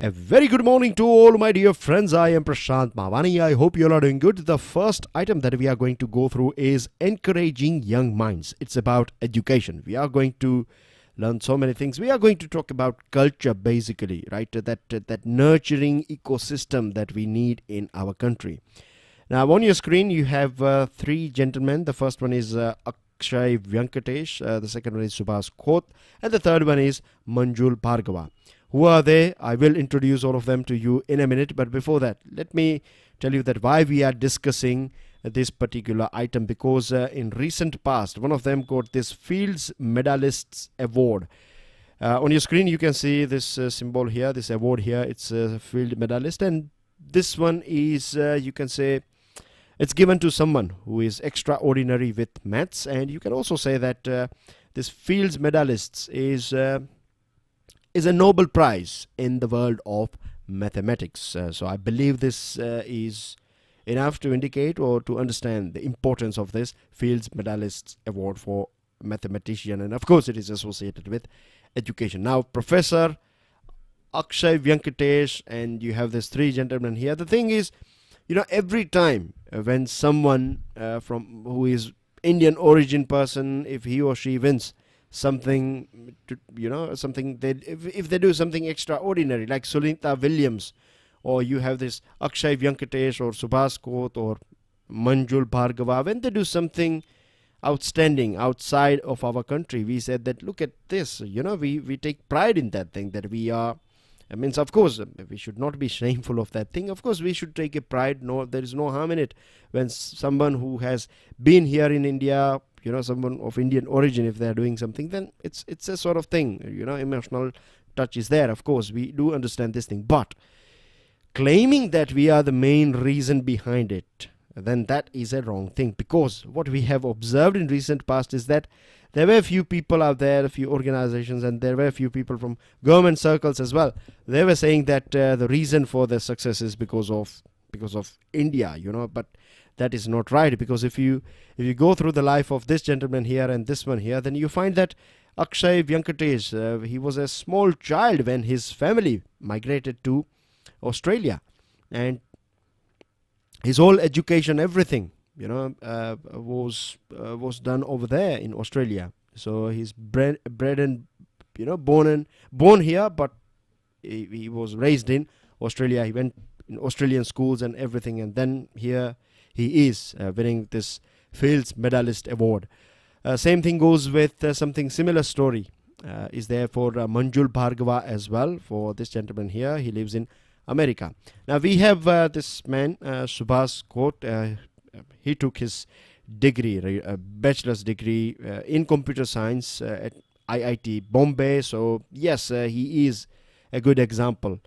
A very good morning to all my dear friends. I am Prashant Mavani. I hope you all are doing good. The first item that we are going to go through is encouraging young minds. It's about education. We are going to learn so many things. We are going to talk about culture basically, right? That nurturing ecosystem that we need in our country. Now on your screen you have three gentlemen. The first one is Akshay Venkatesh, the second one is Subhas Khoth, and the third one is Manjul Bhargava. Who are they? I will introduce all of them to you in a minute. But before that, let me tell you that why we are discussing this particular item. Because in recent past, one of them got this Fields Medalists Award. On your screen, you can see this symbol here, this award here. It's a Field Medalist. And this one is, you can say, it's given to someone who is extraordinary with maths. And you can also say that this Fields Medalists is a Nobel Prize in the world of mathematics. So I believe this is enough to indicate or to understand the importance of this Fields Medalists Award for mathematician, and of course it is associated with education. Now Professor Akshay Venkatesh, and you have these three gentlemen here. The thing is, every time when someone from who is Indian origin person, if he or she wins something, something if they do something extraordinary, like Sunita Williams, or you have this Akshay Venkatesh or Subhas Khoth or Manjul Bhargava, when they do something outstanding outside of our country, we said that look at this, we take pride in that thing, that we are, of course we should not be shameful of that thing. Of course we should take a pride. No, there is no harm in it when someone who has been here in India, someone of Indian origin, if they are doing something, then it's a sort of thing, emotional touch is there. Of course we do understand this thing, but claiming that we are the main reason behind it, then that is a wrong thing. Because what we have observed in recent past is that there were a few people out there, a few organizations, and there were a few people from government circles as well. They were saying that the reason for their success is because of India, but that is not right. Because if you go through the life of this gentleman here and this one here, then you find that Akshay Venkatesh, he was a small child when his family migrated to Australia, and his whole education, everything, was done over there in Australia. So he's bred and born here, but he was raised in Australia. He went in Australian schools and everything, and then here he is winning this Fields Medalist Award. Same thing goes with something similar story is there for Manjul Bhargava as well. For this gentleman here, he lives in America. Now we have this man, Subhas Khoth. He took his degree, a bachelor's degree in computer science at IIT Bombay. So yes, he is a good example.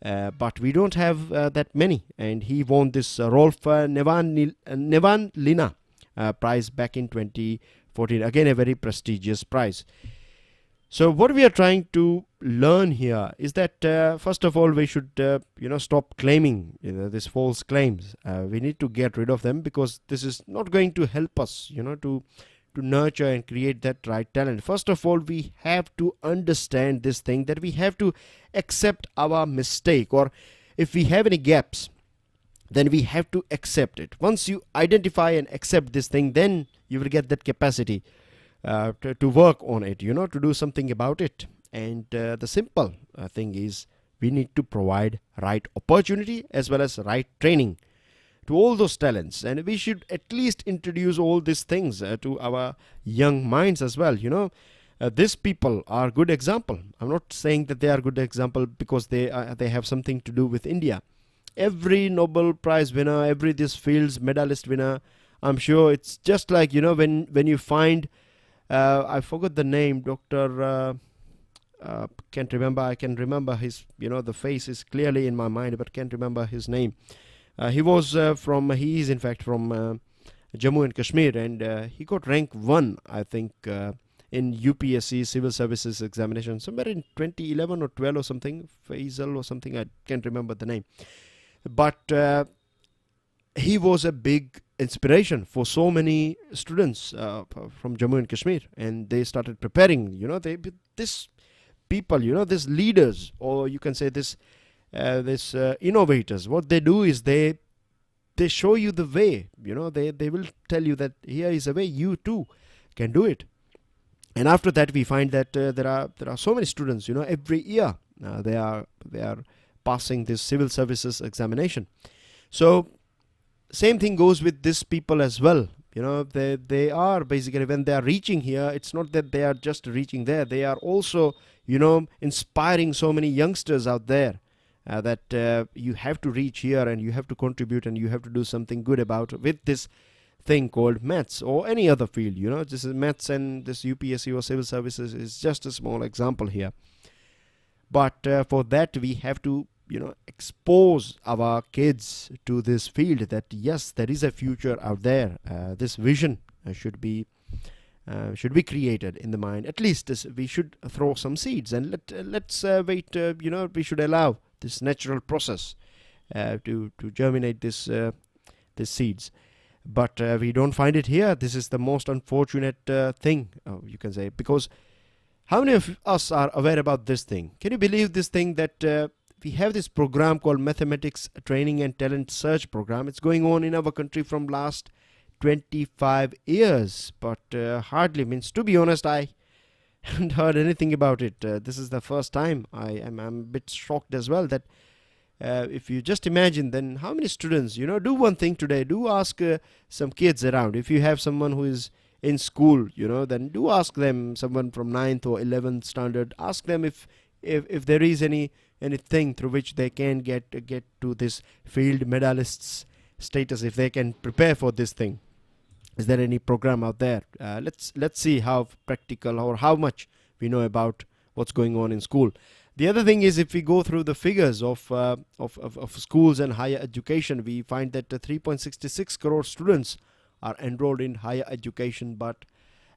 But we don't have that many. And he won this Rolf Nevanlina prize back in 2014. Again, a very prestigious prize. So what we are trying to learn here is that first of all we should stop claiming these false claims. We need to get rid of them, because this is not going to help us to nurture and create that right talent. First of all, we have to understand this thing, that we have to accept our mistake, or if we have any gaps, then we have to accept it. Once you identify and accept this thing, then you will get that capacity to work on it, to do something about it. And the simple thing is, we need to provide right opportunity as well as right training to all those talents, and we should at least introduce all these things to our young minds as well. These people are good example. I'm not saying that they are good example because they have something to do with India. Every Nobel Prize winner, every this Fields Medalist winner, I'm sure it's just like when you find I forgot the name, Dr. Can't remember. I can remember his, the face is clearly in my mind, but can't remember his name. He is in fact from Jammu and Kashmir, and he got rank 1, I think, in UPSC Civil Services Examination, somewhere in 2011 or 12 or something, Faisal or something, I can't remember the name. But he was a big inspiration for so many students from Jammu and Kashmir, and they started preparing, these people, these leaders, or you can say this this innovators, what they do is they show you the way. They will tell you that here is a way, you too can do it. And after that, we find that there are so many students, every year they are passing this civil services examination. So same thing goes with these people as well. They are basically, when they are reaching here, it's not that they are just reaching there, they are also inspiring so many youngsters out there that you have to reach here and you have to contribute and you have to do something good about with this thing called maths or any other field. This is maths, and this UPSC or civil services is just a small example here. But for that, we have to expose our kids to this field, that yes, there is a future out there. This vision should be created in the mind. At least we should throw some seeds, and let's wait. We should allow this natural process to germinate this seeds. But we don't find it here. This is the most unfortunate thing, you can say, because how many of us are aware about this thing? Can you believe this thing that we have this program called Mathematics Training and Talent Search Program? It's going on in our country from last 25 years, but hardly, means, to be honest, I haven't heard anything about it. This is the first time. I'm a bit shocked as well that if you just imagine, then how many students, do one thing today, do ask some kids around. If you have someone who is in school, then do ask them, someone from 9th or 11th standard, ask them if there is anything through which they can get to this field medalists status, if they can prepare for this thing. Is there any program out there? Let's see how practical or how much we know about what's going on in school. The other thing is, if we go through the figures of schools and higher education, we find that 3.66 crore students are enrolled in higher education. But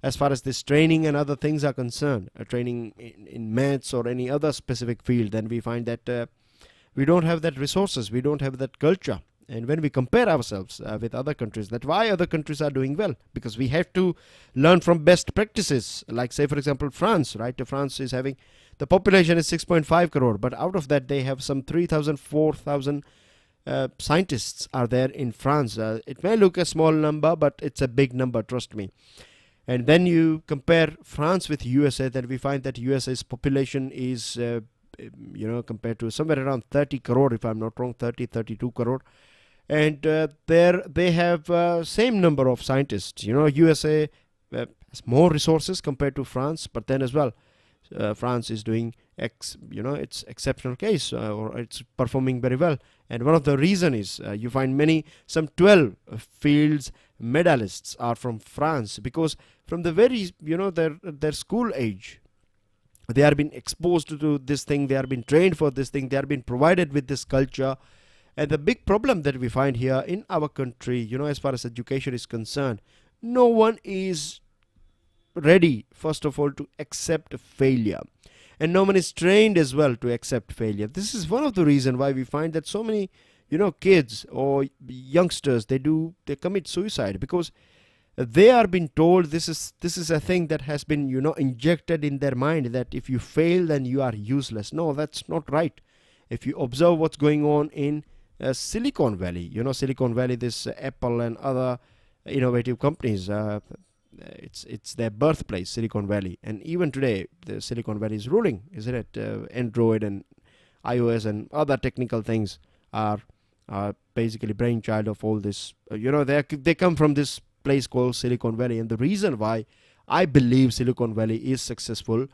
as far as this training and other things are concerned, training in maths or any other specific field, then we find that we don't have that resources, we don't have that culture. And when we compare ourselves with other countries, that why other countries are doing well, because we have to learn from best practices. Like, say, for example, France, right? France is having, the population is 6.5 crore, but out of that they have some 3,000, 4,000 scientists are there in France. It may look a small number, but it's a big number, trust me. And then you compare France with USA, then we find that USA's population is, compared to somewhere around 30 crore, if I'm not wrong, 32 crore. And there they have same number of scientists. USA has more resources compared to France, but then as well, France is doing it's exceptional case, or it's performing very well. And one of the reason is you find some 12 fields medalists are from France, because from the very their school age, they are being exposed to this thing, they are being trained for this thing, they are being provided with this culture. And the big problem that we find here in our country, as far as education is concerned, no one is ready, first of all, to accept failure. And no one is trained as well to accept failure. This is one of the reasons why we find that so many, kids or youngsters, they commit suicide, because they are being told this is a thing that has been, injected in their mind, that if you fail, then you are useless. No, that's not right. If you observe what's going on in Silicon Valley, Silicon Valley, this Apple and other innovative companies, it's their birthplace, Silicon Valley. And even today, the Silicon Valley is ruling, isn't it? Android and iOS and other technical things are basically brainchild of all this. They come from this place called Silicon Valley. And the reason why I believe Silicon Valley is successful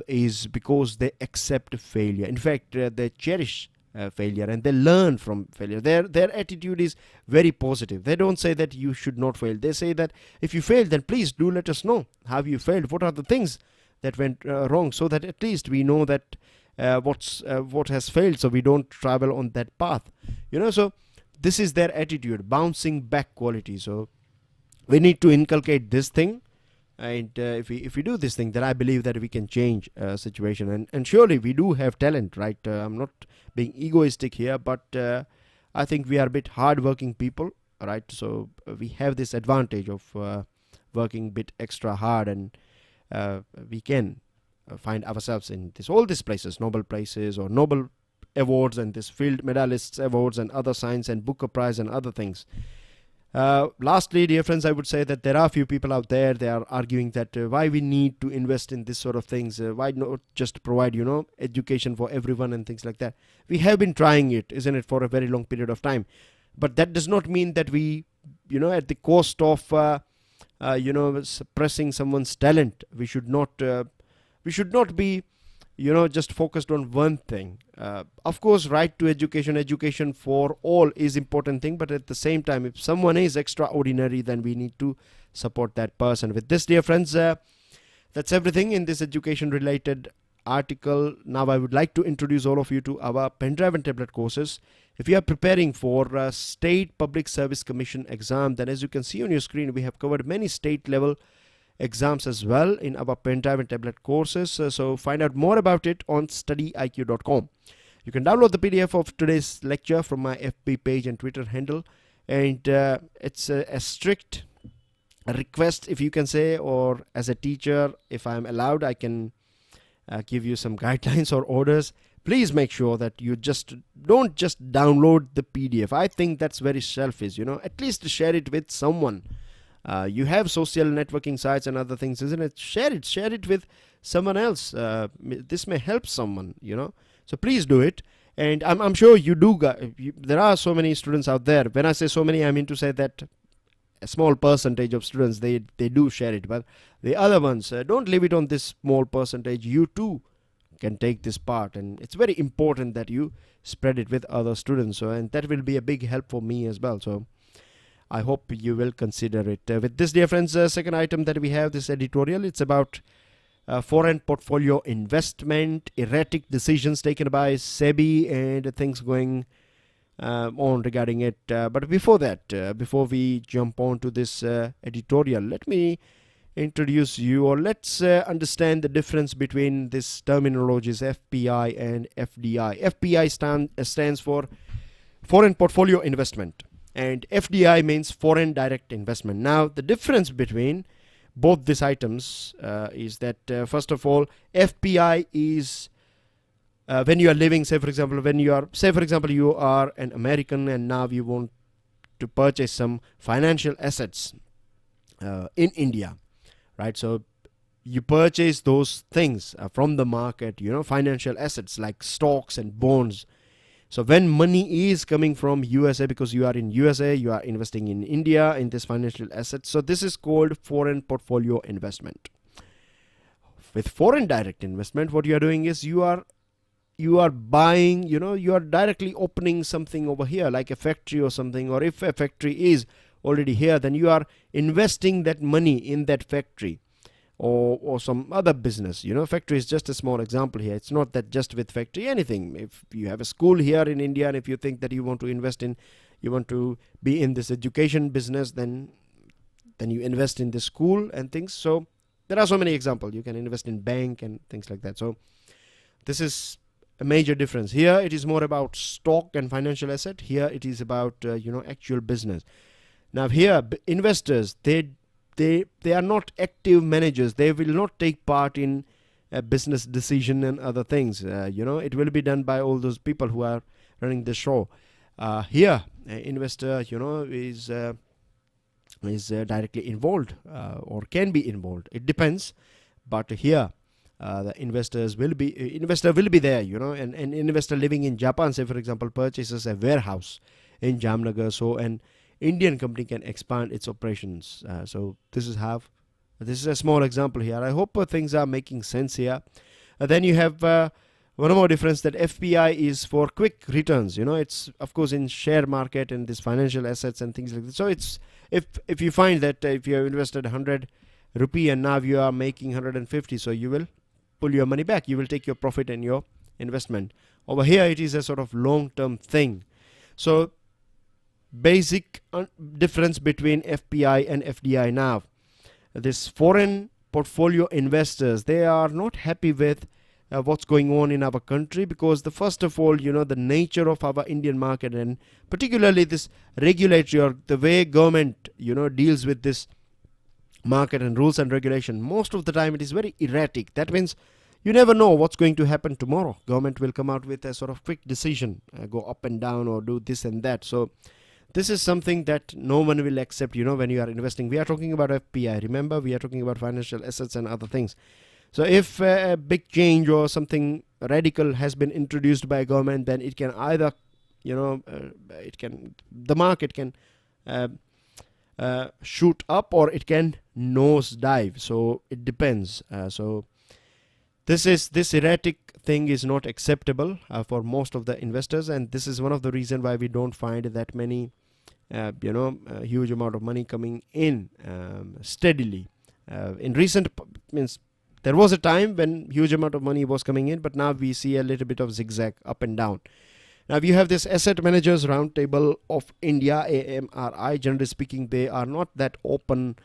is because they accept failure. In fact, they cherish failure and they learn from failure. Their attitude is very positive. They don't say that you should not fail. They say that if you failed, then please do let us know how you failed. What are the things that went wrong, so that at least we know that what has failed, so we don't travel on that path. So this is their attitude, bouncing back quality. So we need to inculcate this thing. And if we do this thing, then I believe that we can change situation. And surely we do have talent, right? I'm not being egoistic here, but I think we are a bit hard-working people, right? So we have this advantage of working a bit extra hard, and we can find ourselves in all these places, Nobel places or Nobel awards and this field medalists awards and other science and Booker Prize and other things. Lastly, dear friends, I would say that there are few people out there, they are arguing that why we need to invest in this sort of things, why not just provide, education for everyone and things like that. We have been trying it, isn't it, for a very long period of time. But that does not mean that we, at the cost of, suppressing someone's talent. We should not be, just focused on one thing. Of course, right to education for all is important thing, but at the same time, if someone is extraordinary, then we need to support that person. With this, dear friends, that's everything in this education related article. Now I would like to introduce all of you to our pen drive and tablet courses. If you are preparing for a State Public Service Commission exam, then as you can see on your screen, we have covered many state level exams as well in our pen drive and tablet courses. So find out more about it on StudyIQ.com. You can download the PDF of today's lecture from my FB page and Twitter handle, and it's a strict request, if you can say, or as a teacher, if I'm allowed, I can give you some guidelines or orders. Please make sure that you don't just download the PDF. I think that's very selfish, at least share it with someone. You have social networking sites and other things, isn't it? Share it with someone else. This may help someone, so please do it. And I'm sure you do. There are so many students out there. When I say so many, I mean to say that a small percentage of students, they do share it. But the other ones, don't leave it on this small percentage. You too can take this part, and it's very important that you spread it with other students. So, and that will be a big help for me as well. So I hope you will consider it. With this, dear friends, second item that we have, this editorial, it's about foreign portfolio investment, erratic decisions taken by Sebi, and things going on regarding it. But before that, before we jump on to this editorial, let me introduce you, or let's understand the difference between this terminologies FPI and FDI. FPI stands for foreign portfolio investment, and FDI means foreign direct investment. Now, the difference between both these items is that, first of all, FPI is when you are living, say for example, you are an American and now you want to purchase some financial assets in India, right? So you purchase those things from the market, financial assets like stocks and bonds. So when money is coming from USA, because you are in USA, you are investing in India in this financial asset. So this is called foreign portfolio investment. With foreign direct investment, what you are doing is you are buying, you are directly opening something over here, like a factory or something. Or if a factory is already here, then you are investing that money in that factory. Or some other business. Factory is just a small example here. It's not that just with factory, anything. If you have a school here in India, and if you think that you want to invest in, you want to be in this education business, then you invest in the school and things. So there are so many examples. You can invest in bank and things like that. So this is a major difference. Here it is more about stock and financial asset. Here it is about actual business. Now here investors, they are not active managers. They will not take part in a business decision and other things. It will be done by all those people who are running the show. Here, an investor, is directly involved or can be involved. It depends. But here, the investor will be there. And an investor living in Japan, say for example, purchases a warehouse in Jamnagar. So an Indian company can expand its operations. So this is a small example here. I hope things are making sense here. Then you have one more difference, that FPI is for quick returns. It's of course in share market and this financial assets and things like that. So it's if you find that if you have invested 100 rupee and now you are making 150, so you will pull your money back. You will take your profit and your investment. Over here it is a sort of long-term thing. So basic difference between FPI and FDI. Now, this foreign portfolio investors, they are not happy with what's going on in our country, because first of all, the nature of our Indian market, and particularly this regulatory, or the way government, deals with this market and rules and regulation, most of the time it is very erratic. That means, you never know what's going to happen tomorrow. Government will come out with a sort of quick decision, go up and down or do this and that. So this is something that no one will accept, when you are investing. We are talking about FPI. Remember, we are talking about financial assets and other things. So if a big change or something radical has been introduced by government, then it can either, the market can shoot up or it can nosedive. So it depends. This erratic thing is not acceptable for most of the investors, and this is one of the reasons why we don't find that many, a huge amount of money coming in steadily. In recent means there was a time when huge amount of money was coming in, but now we see a little bit of zigzag up and down. Now you have this Asset Managers Roundtable of India, AMRI. Generally speaking, they are not that open.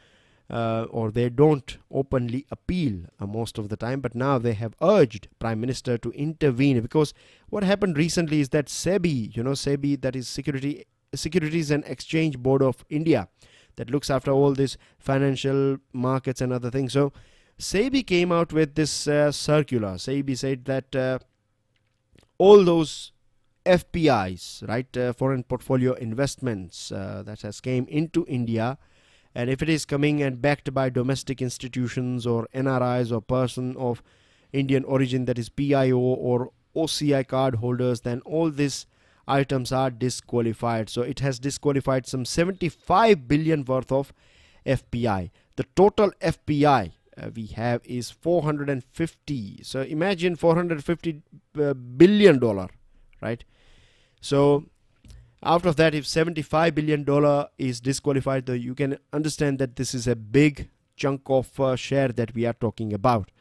Or they don't openly appeal most of the time, but now they have urged Prime Minister to intervene, because what happened recently is that Sebi, Sebi, that is Securities and Exchange Board of India, that looks after all these financial markets and other things. So Sebi came out with this circular. Sebi said that all those FPIs, right, foreign portfolio investments that has came into India, and if it is coming and backed by domestic institutions or NRIs or person of Indian origin, that is PIO or OCI card holders, then all these items are disqualified. So it has disqualified some 75 billion worth of FPI. The total FPI we have is 450. So imagine $450 billion, right? So out of that, if $75 billion is disqualified, though, you can understand that this is a big chunk of share that we are talking about.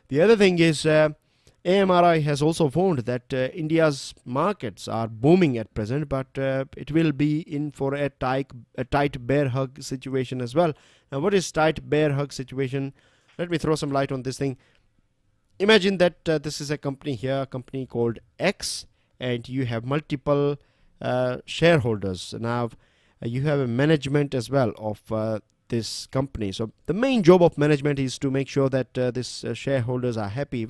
The other thing is AMRI has also found that India's markets are booming at present, but it will be in for a tight bear hug situation as well. Now, what is tight bear hug situation? Let me throw some light on this thing. Imagine that this is a company here, a company called X, and you have multiple shareholders. Now you have a management as well of this company. So the main job of management is to make sure that these shareholders are happy.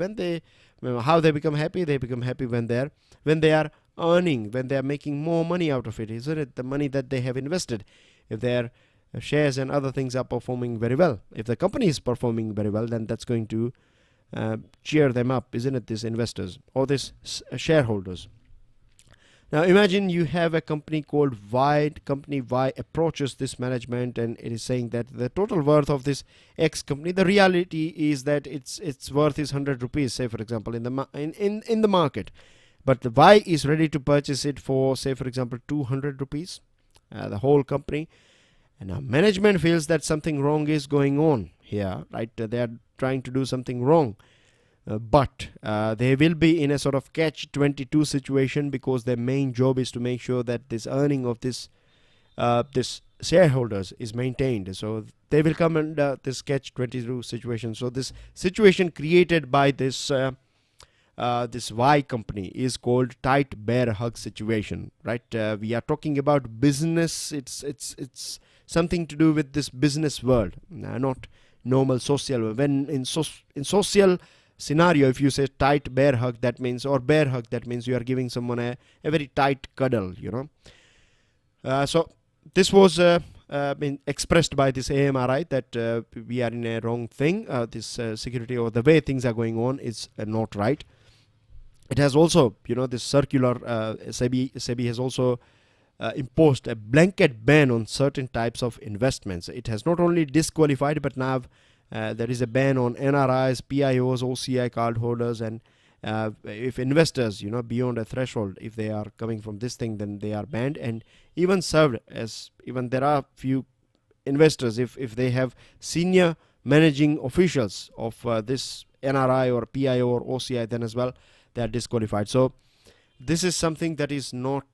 How they become happy? They become happy when they are earning, when they are making more money out of it, isn't it? The money that they have invested. If their shares and other things are performing very well, if the company is performing very well, then that's going to cheer them up, isn't it? These investors or these shareholders. Now imagine you have a company called Y. Company Y approaches this management and it is saying that the total worth of this X company, the reality is that its worth is 100 rupees, say for example, in the market, but the Y is ready to purchase it for, say for example, 200 rupees, the whole company. And now management feels that something wrong is going on here, right? They are trying to do something wrong. But they will be in a sort of catch-22 situation, because their main job is to make sure that this earning of this shareholders is maintained. So they will come under this catch-22 situation. So this situation created by this this Y company is called tight bear hug situation, right? We are talking about business. It's something to do with this business world, not normal social. When in social scenario, if you say tight bear hug, that means, or bear hug, that means you are giving someone a very tight cuddle, so this was been expressed by this AMRI that we are in a wrong thing. This security or the way things are going on is not right. It has also, this circular, Sebi has also imposed a blanket ban on certain types of investments. It has not only disqualified, but now there is a ban on NRIs, PIOs, OCI card holders, and if investors, beyond a threshold, if they are coming from this thing, then they are banned, and even served as, even there are few investors, if they have senior managing officials of this NRI or PIO or OCI, then as well they are disqualified. So this is something that is not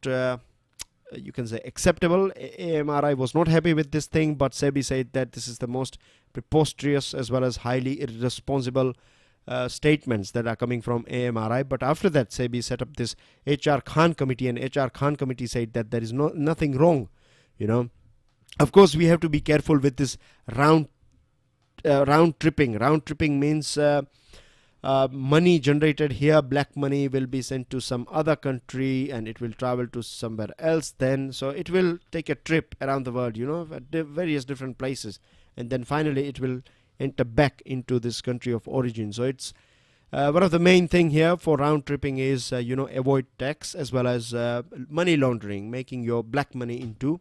you can say acceptable. AMRI was not happy with this thing, but Sebi said that this is the most preposterous as well as highly irresponsible statements that are coming from AMRI. But after that, Sebi set up this HR Khan committee, and HR Khan committee said that there is nothing wrong. Of course, we have to be careful with this round tripping. Round tripping means money generated here, black money, will be sent to some other country and it will travel to somewhere else then. So it will take a trip around the world, at various different places. And then finally it will enter back into this country of origin. So it's one of the main thing here for round tripping is, avoid tax as well as money laundering, making your black money into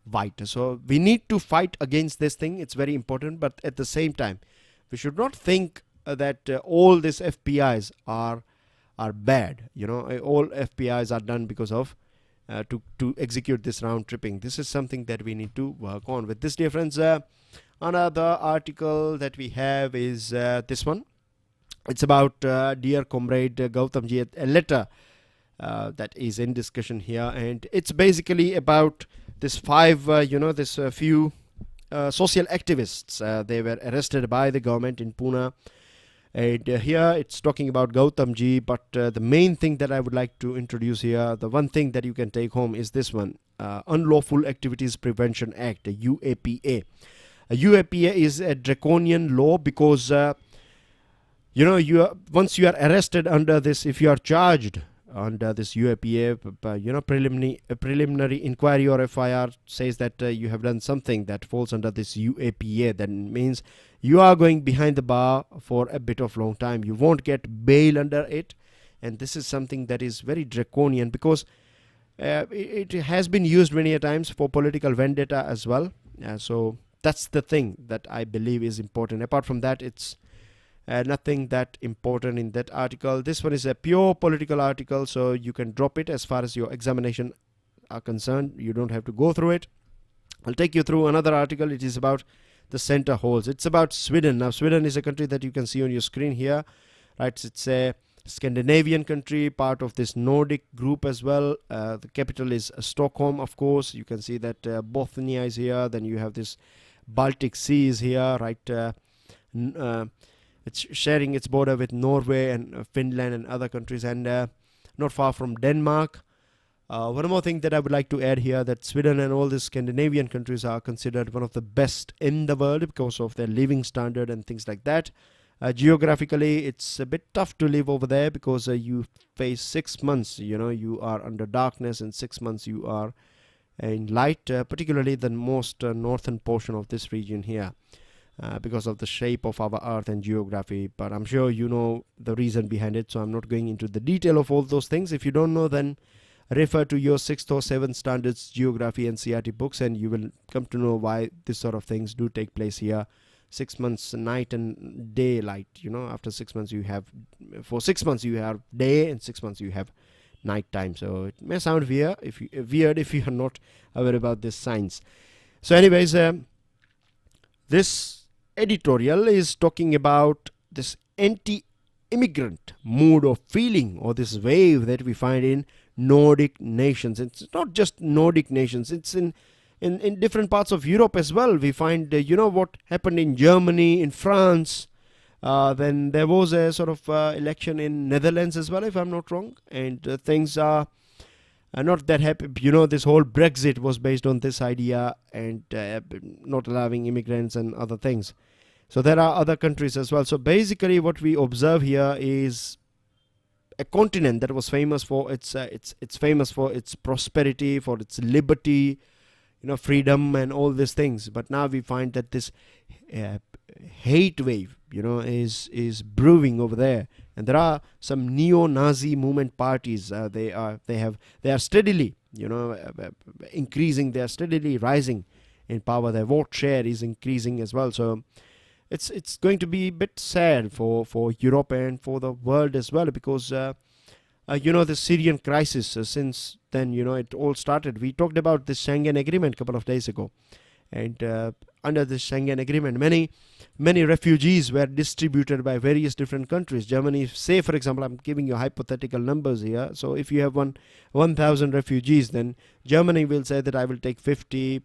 white. So we need to fight against this thing. It's very important. But at the same time, we should not think that all these FPIs are bad. All FPIs are done because of to execute this round tripping. This is something that we need to work on. With this, dear friends, another article that we have is this one. It's about dear comrade Gautamji, a letter that is in discussion here, and it's basically about this few social activists. They were arrested by the government in Pune, and here it's talking about Gautamji. But the main thing that I would like to introduce here, the one thing that you can take home is this one: Unlawful Activities Prevention Act, UAPA. UAPA is a draconian law because once you are arrested under this, if you are charged under this UAPA, preliminary inquiry or FIR says that you have done something that falls under this UAPA, then means you are going behind the bar for a bit of long time. You won't get bail under it, and this is something that is very draconian because it has been used many a times for political vendetta as well. So that's the thing that I believe is important. Apart from that, it's nothing that important in that article. This one is a pure political article, so you can drop it as far as your examination are concerned. You don't have to go through it. I'll take you through another article. It is about the center holes. It's about Sweden. Now, Sweden is a country that you can see on your screen here, right? It's a Scandinavian country, part of this Nordic group as well. The capital is Stockholm, of course. You can see that Bothnia is here. Then you have this Baltic Sea is here, right? It's sharing its border with Norway and Finland and other countries, and not far from Denmark. One more thing that I would like to add here, that Sweden and all these Scandinavian countries are considered one of the best in the world because of their living standard and things like that. Geographically, it's a bit tough to live over there because you face 6 months, you are under darkness, and 6 months you are in light, particularly the most northern portion of this region here. Because of the shape of our earth and geography, but I'm sure you know the reason behind it, so I'm not going into the detail of all those things. If you don't know, then refer to your 6th or 7th standards geography and NCERT books, and you will come to know why this sort of things do take place here. 6 months night and daylight, after 6 months for 6 months you have day, and 6 months you have night time. So it may sound weird if you are not aware about this science. So anyways, this editorial is talking about this anti-immigrant mood of feeling, or this wave that we find in Nordic nations. It's not just Nordic nations, it's in different parts of Europe as well. We find what happened in Germany, in France. Then there was a sort of election in Netherlands as well, if I'm not wrong, and things are not that happy. This whole Brexit was based on this idea, and not allowing immigrants and other things. So there are other countries as well. So basically what we observe here is a continent that was famous for its prosperity, for its liberty, freedom and all these things. But now we find that this hate wave, is brewing over there. And there are some neo-Nazi movement parties. They are steadily, increasing. They are steadily rising in power. Their vote share is increasing as well. So it's going to be a bit sad for Europe and for the world as well, because the Syrian crisis, since then, it all started. We talked about the Schengen Agreement a couple of days ago, and under the Schengen Agreement, many refugees were distributed by various different countries. Germany, say for example, I'm giving you hypothetical numbers here. So if you have 1,000 refugees, then Germany will say that I will take 50.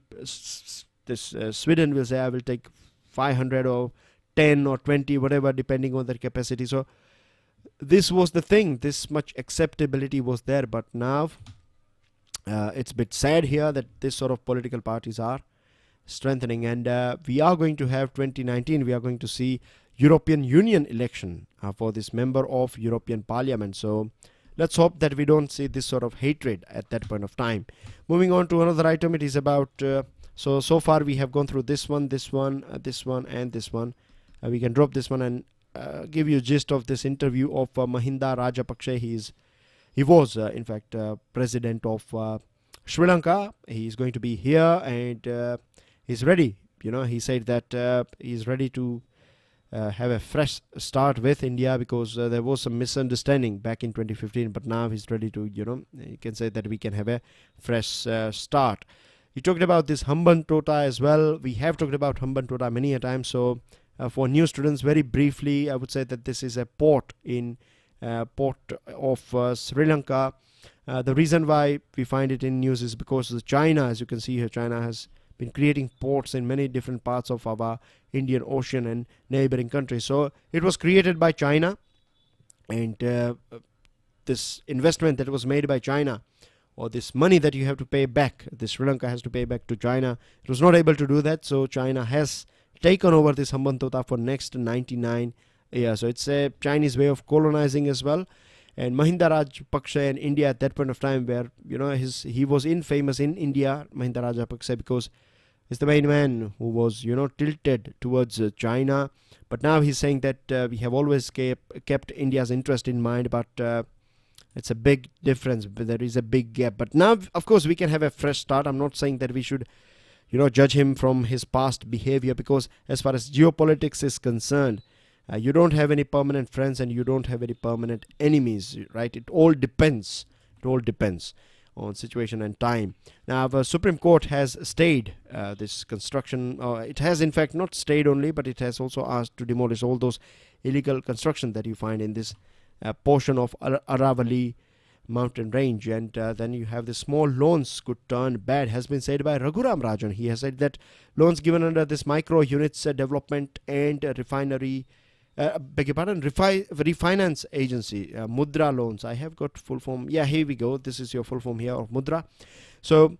Sweden will say I will take 500 or 10 or 20, whatever, depending on their capacity. So this was the thing. This much acceptability was there, but now it's a bit sad here that this sort of political parties are strengthening, and we are going to have 2019. We are going to see European Union election for this member of European Parliament. So let's hope that we don't see this sort of hatred at that point of time. Moving on to another item, it is about so far we have gone through this one, this one, this one, and this one. We can drop this one and give you a gist of this interview of Mahinda Rajapaksa. He was in fact president of Sri Lanka. He is going to be here and he's ready. He said that he's ready to have a fresh start with India because there was some misunderstanding back in 2015, but now he's ready to, you can say that we can have a fresh start. He talked about this Hambantota as well. We have talked about Hambantota many a time. So for new students, very briefly, I would say that this is a port of Sri Lanka. The reason why we find it in news is because China, as you can see here, China has been creating ports in many different parts of our Indian Ocean and neighboring countries. So it was created by China, and this investment that was made by China, or this money that you have to pay back, this Sri Lanka has to pay back to China, it was not able to do that. So China has taken over this Hambantota for next 99 years. So it's a Chinese way of colonizing as well. And Mahinda Rajapaksa in India at that point of time, where he was infamous in India, Mahinda Rajapaksa, because he's the main man who was tilted towards China. But now he's saying that we have always kept India's interest in mind, but it's a big difference. There is a big gap. But now, of course, we can have a fresh start. I'm not saying that we should judge him from his past behavior, because as far as geopolitics is concerned, you don't have any permanent friends and you don't have any permanent enemies, right? It all depends. On situation and time. Now, the Supreme Court has stayed this construction. It has, in fact, not stayed only, but it has also asked to demolish all those illegal construction that you find in this portion of Aravalli mountain range. And then you have the small loans could turn bad, has been said by Raghuram Rajan. He has said that loans given under this micro units development and refinery refinance agency, Mudra loans. I have got full form. Yeah, here we go. This is your full form here of Mudra. So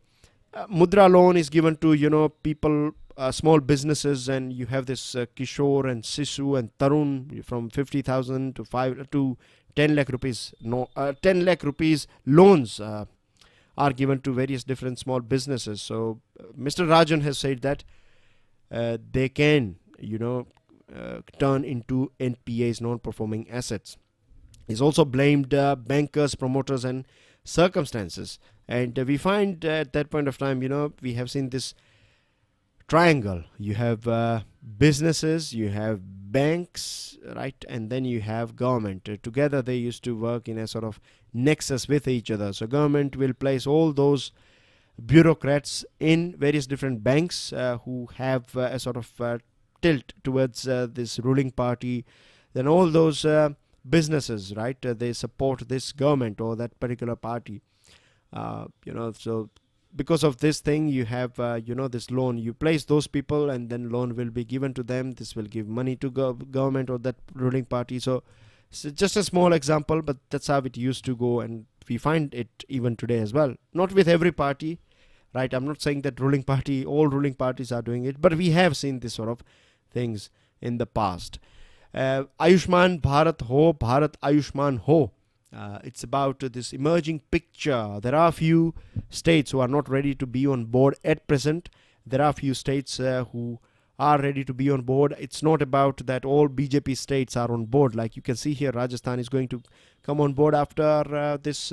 Mudra loan is given to people, small businesses, and you have this Kishore and Sisu and Tarun from 50,000 to 10 lakh rupees. 10 lakh rupees loans are given to various different small businesses. So Mr. Rajan has said that they can turn into NPAs, non-performing assets. He's also blamed bankers, promoters, and circumstances. And we find at that point of time, we have seen this triangle. You have businesses, you have banks, right? And then you have government. Together they used to work in a sort of nexus with each other. So government will place all those bureaucrats in various different banks who have a sort of tilt towards this ruling party. Then all those businesses, right, they support this government or that particular party. So because of this thing, you have this loan. You place those people, and then loan will be given to them. This will give money to government or that ruling party. So it's just a small example, but that's how it used to go, and we find it even today as well. Not with every party, right? I'm not saying that all ruling parties are doing it, but we have seen this sort of things in the past. Ayushman Bharat Ho, Bharat Ayushman Ho. It's about this emerging picture. There are a few states who are not ready to be on board at present. There are a few states who are ready to be on board. It's not about that all BJP states are on board. Like you can see here, Rajasthan is going to come on board after this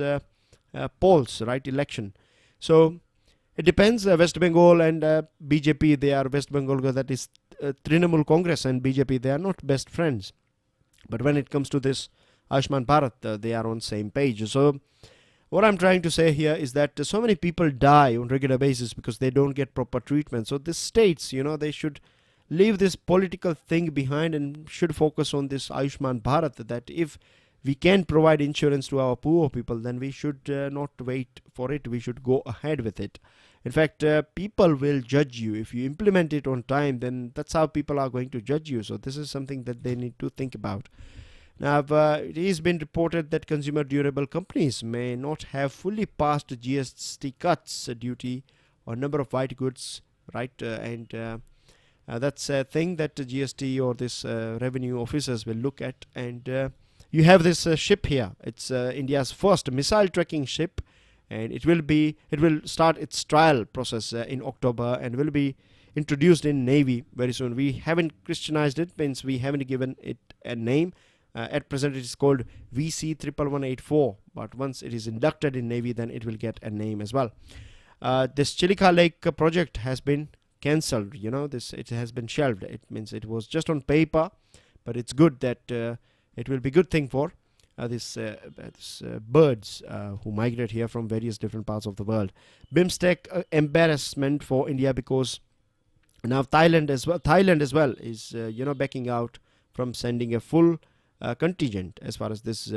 polls, right, election. So it depends. West Bengal and BJP, they are West Bengal, that is Trinamool Congress, and BJP, they are not best friends. But when it comes to this Ayushman Bharat, they are on same page. So what I'm trying to say here is that so many people die on regular basis because they don't get proper treatment. So the states, they should leave this political thing behind and should focus on this Ayushman Bharat, that if we can provide insurance to our poor people, then we should not wait for it. We should go ahead with it. In fact, people will judge you. If you implement it on time, then that's how people are going to judge you. So this is something that they need to think about. Now, it has been reported that consumer durable companies may not have fully passed GST cuts duty on number of white goods, right? And That's a thing that the GST or this revenue officers will look at. And you have this ship here. It's India's first missile tracking ship, and it will start its trial process in October and will be introduced in Navy very soon. We haven't Christianized it, means we haven't given it a name. At present it is called VC1184, but once it is inducted in Navy, then it will get a name as well. This Chilika Lake project has been cancelled. It has been shelved. It means it was just on paper, but it's good that it will be good thing for this birds who migrate here from various different parts of the world. BIMSTEC embarrassment for India, because now Thailand as well is backing out from sending a full contingent as far as this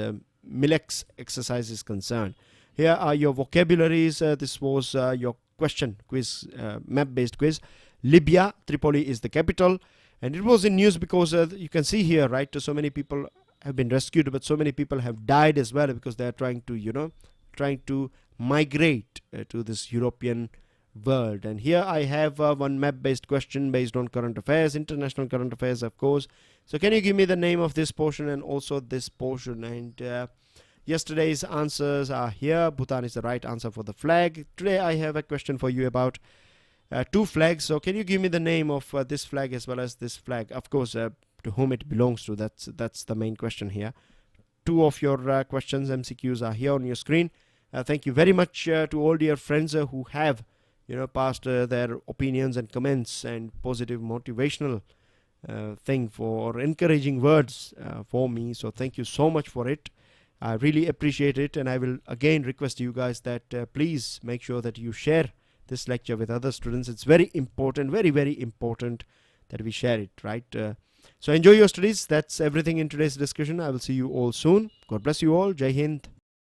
MILEX exercise is concerned. Here are your vocabularies. This was your question quiz, map-based quiz. Libya, Tripoli is the capital, and it was in news because you can see here, right? So many people have been rescued, but so many people have died as well because they are trying to migrate to this European world. And here I have one map-based question based on current affairs, international current affairs, of course. So can you give me the name of this portion and also this portion? And yesterday's answers are here. Bhutan is the right answer for the flag. Today I have a question for you about two flags. So can you give me the name of this flag as well as this flag? Of course, to whom it belongs to. That's the main question here. Two of your questions, MCQs, are here on your screen. Thank you very much to all dear friends who have passed their opinions and comments and positive motivational thing for encouraging words for me. So thank you so much for it. I really appreciate it, and I will again request you guys that please make sure that you share this lecture with other students. It's very important, very, very important that we share it, right? So enjoy your studies. That's everything in today's discussion. I will see you all soon. God bless you all. Jai Hind.